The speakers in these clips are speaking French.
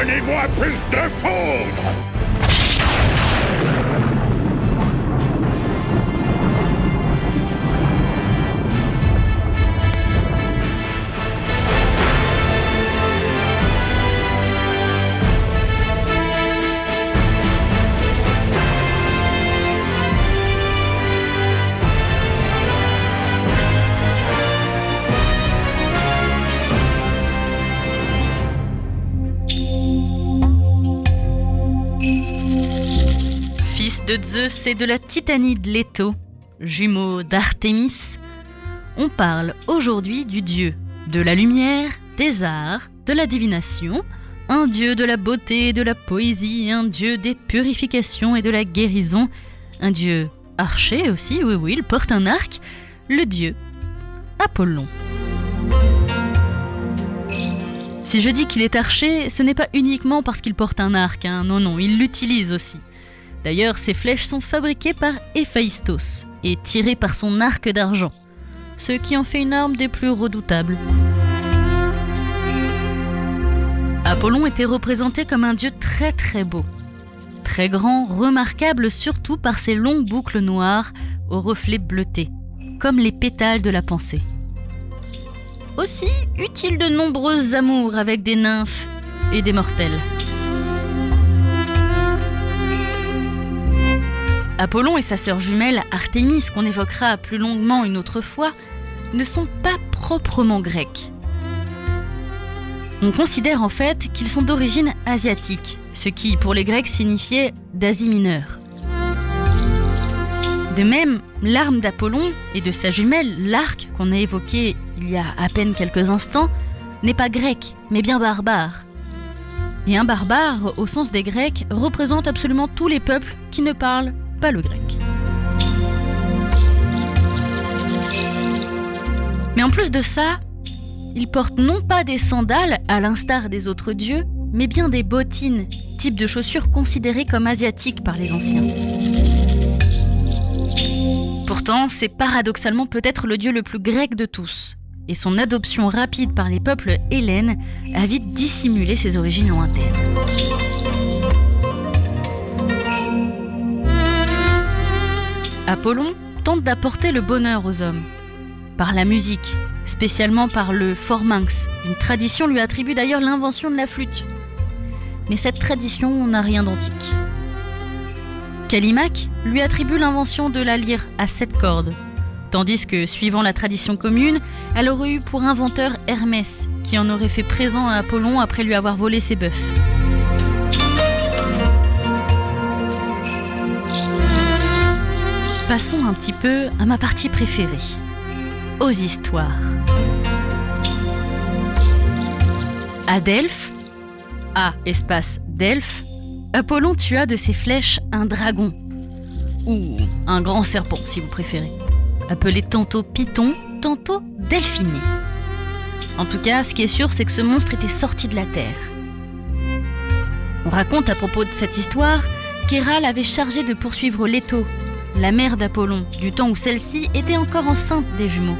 Donnez-moi plus de foudre! Fils de Zeus et de la Titanide Leto, jumeau d'Artémis, on parle aujourd'hui du dieu de la lumière, des arts, de la divination, un dieu de la beauté et de la poésie, un dieu des purifications et de la guérison, un dieu archer aussi, oui, il porte un arc, le dieu Apollon. Si je dis qu'il est archer, ce n'est pas uniquement parce qu'il porte un arc, non, il l'utilise aussi. D'ailleurs, ses flèches sont fabriquées par Héphaïstos et tirées par son arc d'argent, ce qui en fait une arme des plus redoutables. Apollon était représenté comme un dieu très très beau, très grand, remarquable surtout par ses longues boucles noires aux reflets bleutés, comme les pétales de la pensée. Aussi eut-il de nombreuses amours avec des nymphes et des mortels. Apollon et sa sœur jumelle Artémis, qu'on évoquera plus longuement une autre fois, ne sont pas proprement grecs. On considère en fait qu'ils sont d'origine asiatique, ce qui pour les Grecs signifiait d'Asie mineure. De même, l'arme d'Apollon et de sa jumelle, l'arc qu'on a évoqué il y a à peine quelques instants, n'est pas grec, mais bien barbare. Et un barbare, au sens des Grecs, représente absolument tous les peuples qui ne parlent pas le grec. Mais en plus de ça, il porte non pas des sandales à l'instar des autres dieux, mais bien des bottines, type de chaussures considérées comme asiatiques par les anciens. Pourtant, c'est paradoxalement peut-être le dieu le plus grec de tous, et son adoption rapide par les peuples hellènes a vite dissimulé ses origines lointaines. Apollon tente d'apporter le bonheur aux hommes, par la musique, spécialement par le pharynx. Une tradition lui attribue d'ailleurs l'invention de la flûte. Mais cette tradition n'a rien d'antique. Callimaque lui attribue l'invention de la lyre à 7 cordes, tandis que, suivant la tradition commune, elle aurait eu pour inventeur Hermès, qui en aurait fait présent à Apollon après lui avoir volé ses bœufs. Passons un petit peu à ma partie préférée, aux histoires. À Delphes, Delphes, Apollon tua de ses flèches un dragon, ou un grand serpent si vous préférez, appelé tantôt Python, tantôt Delphiné. En tout cas, ce qui est sûr, c'est que ce monstre était sorti de la terre. On raconte à propos de cette histoire qu'Héra l'avait chargé de poursuivre Leto, la mère d'Apollon, du temps où celle-ci était encore enceinte des jumeaux.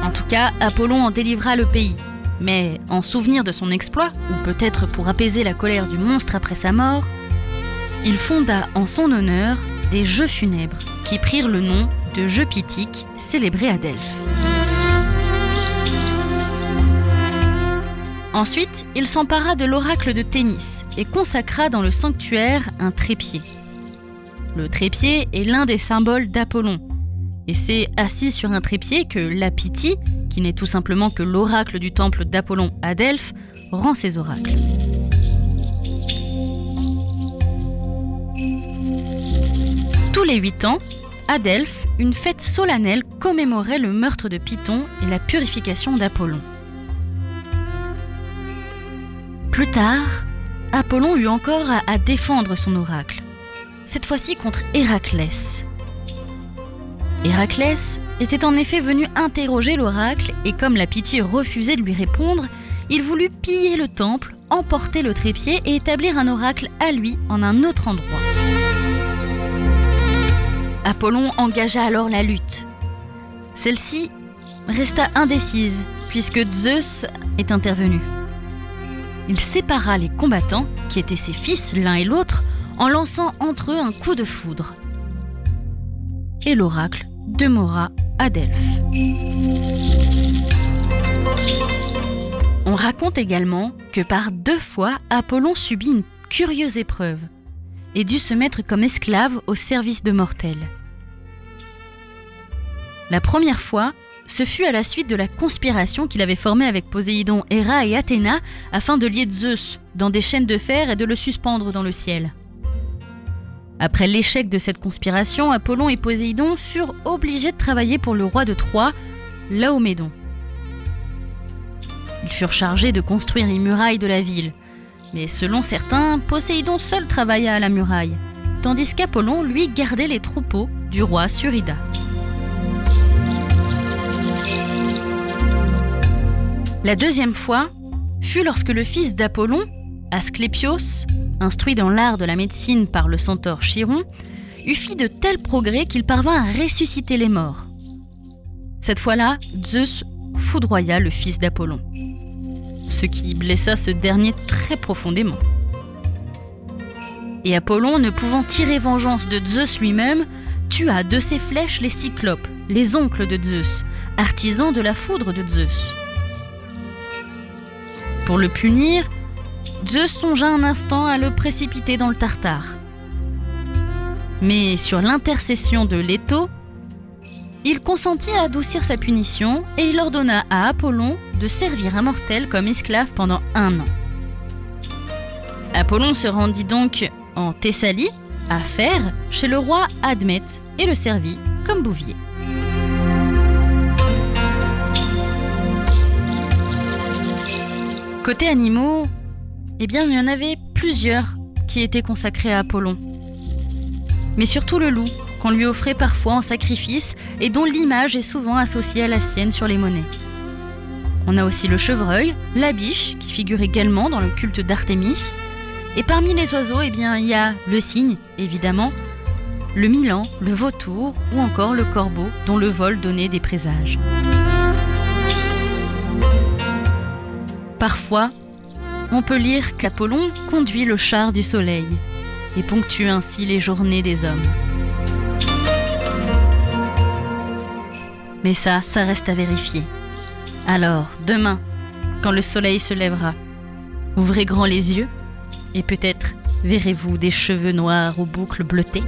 En tout cas, Apollon en délivra le pays, mais en souvenir de son exploit, ou peut-être pour apaiser la colère du monstre après sa mort, il fonda en son honneur des jeux funèbres qui prirent le nom de jeux pythiques célébrés à Delphes. Ensuite, il s'empara de l'oracle de Thémis et consacra dans le sanctuaire un trépied. Le trépied est l'un des symboles d'Apollon, et c'est assis sur un trépied que la Pythie, qui n'est tout simplement que l'oracle du temple d'Apollon à Delphes, rend ses oracles. Tous les 8 ans, à Delphes, une fête solennelle commémorait le meurtre de Python et la purification d'Apollon. Plus tard, Apollon eut encore à défendre son oracle, cette fois-ci contre Héraclès. Héraclès était en effet venu interroger l'oracle et comme la Pythie refusait de lui répondre, il voulut piller le temple, emporter le trépied et établir un oracle à lui en un autre endroit. Apollon engagea alors la lutte. Celle-ci resta indécise puisque Zeus est intervenu. il sépara les combattants, qui étaient ses fils l'un et l'autre, en lançant entre eux un coup de foudre. Et l'oracle demeura à Delphes. On raconte également que par 2 fois, Apollon subit une curieuse épreuve et dut se mettre comme esclave au service de mortels. La première fois, ce fut à la suite de la conspiration qu'il avait formée avec Poséidon, Héra et Athéna afin de lier Zeus dans des chaînes de fer et de le suspendre dans le ciel. Après l'échec de cette conspiration, Apollon et Poséidon furent obligés de travailler pour le roi de Troie, Laomédon. Ils furent chargés de construire les murailles de la ville, mais selon certains, Poséidon seul travailla à la muraille, tandis qu'Apollon, lui, gardait les troupeaux du roi sur Ida. La deuxième fois fut lorsque le fils d'Apollon, Asclépios, instruit dans l'art de la médecine par le centaure Chiron, eut fait de tels progrès qu'il parvint à ressusciter les morts. Cette fois-là, Zeus foudroya le fils d'Apollon, ce qui blessa ce dernier très profondément. Et Apollon, ne pouvant tirer vengeance de Zeus lui-même, tua de ses flèches les Cyclopes, les oncles de Zeus, artisans de la foudre de Zeus. Pour le punir, Zeus songea un instant à le précipiter dans le Tartare. Mais sur l'intercession de Leto, il consentit à adoucir sa punition et il ordonna à Apollon de servir un mortel comme esclave pendant 1 an. Apollon se rendit donc en Thessalie, à Phère, chez le roi Admète, et le servit comme bouvier. Côté animaux, il y en avait plusieurs qui étaient consacrés à Apollon. Mais surtout le loup, qu'on lui offrait parfois en sacrifice et dont l'image est souvent associée à la sienne sur les monnaies. On a aussi le chevreuil, la biche, qui figure également dans le culte d'Artémis. Et parmi les oiseaux, il y a le cygne, évidemment, le milan, le vautour ou encore le corbeau, dont le vol donnait des présages. Parfois, on peut lire qu'Apollon conduit le char du soleil et ponctue ainsi les journées des hommes. Mais ça reste à vérifier. Alors, demain, quand le soleil se lèvera, ouvrez grand les yeux et peut-être verrez-vous des cheveux noirs aux boucles bleutées.